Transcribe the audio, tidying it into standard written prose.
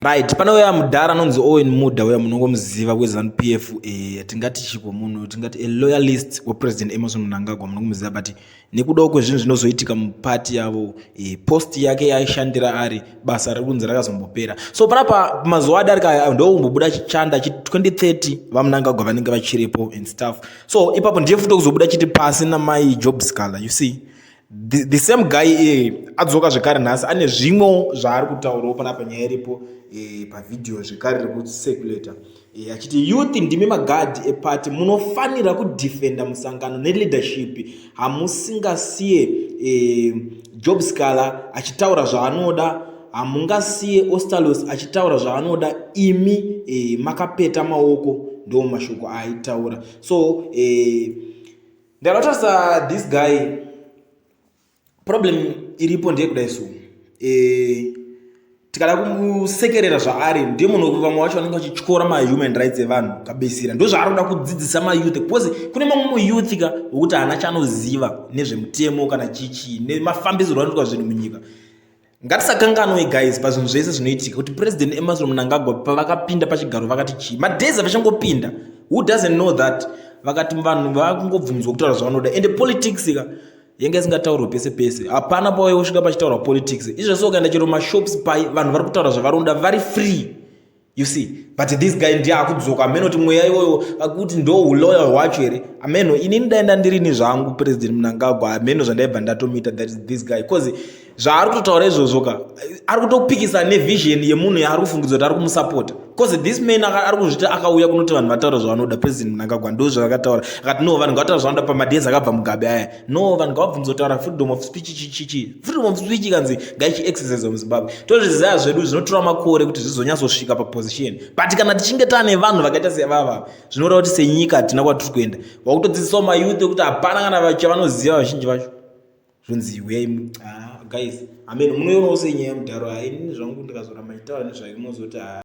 Right, pana uya mudhara anonzi Owen Mudha uya munongomuziva weZANU-PF, tingati chiko munhu tingati a loyalist wepresident Emmerson Mnangagwa munongomuziva, but nekudawo kwezvinhu zvinozoitika mupati yavo, post yake yaishandira ari basa rekunzi rakazombopera. So panapa mazuva adarika ndokumbobuda chanda 2030 vaMnangagwa vanenge vachiripo and stuff. So ipapo ndiye futi kuzobuda chiti pasi namai Job Scaler, you see. The same guy adzoka zvekare nhasi ane zvimwe zvaari kutaurawo panapa nyaya iripo pavidhio zvekare rekucirculator achiti youth ndimi magadhi epati, munofanira kudefenda musangano neleadership. Hamusingasiye Job Scaler achitaura zvaanoda, hamungasiye Ostalos achitaura zvaanoda, imi makapeta maoko, ndo mashoko aitaura. So ndakatarisa this guy problem iripo ndeyekudai so tikada kumusekerera zvaari ndiye munhu vamwe vacho vanenge vachityora mahuman rights evanhu kabesira, ndo zvaari kuda kudzidzisa mayouth, because kune mamwe muyouth ka wokuti haana chaanoziva nezvemutemo kana chichi nemafambisiro anoitwa zvinhu munyika. Ngatisakanganwe guys pazvinhu zvese zvinoitika kuti president Emmerson Mnangagwa pavakapinda pachigaro vakati chii, madays avachangopinda, who doesn't know that vakati vanhu vakungobvunzwa kutaura zvavanoda, and politics ka yenge isingataurwa pese pese, hapana pauye kusvika pachitaurwa politics. Izvozvo ukaenda chero mashops pai vanhu vari kutaura zvavaronda vari free, you see. But this guy ndiye akudzoka ameno kuti mweya iwoyo akuti ndo uloya hwacho here. Ameno inini ndaenda ndirini zvangu president Mnangagwa, ameno zvandaibva ndatomita that is this guy, because zvaari kutotaura izvozvo ka ari kutopikisa nevision yemunhu yaari kufungidzwa kuti ari kumusapota, because this man ari kuzviti akauya kunoti vanhu vataura zvavanoda. President Mnangagwa ndo zvakataura akati no, vanhu ngavataura zvavanoda pamadezi akabva mugabe aya, no, vanhu ngavabvunza kutaura freedom of speech chichi. Freedom of speech kanzi ngaichi-exercise muZimbabwe. Tozviziva zvedu zvinotora makore kuti zvizonyatsosvika paposition, but kana tichinge taane vanhu vakaita sevava zvinoreva kuti senyika hatina kwatiri kuenda. Wakutodzidzisawo mayouth kuti hapana kana chavanoziva vazhinji vacho zvonzi guys, amen, munoionawo senyaya yemudharo. Inini zvangu ndikazora machitaura nezvayo munozoti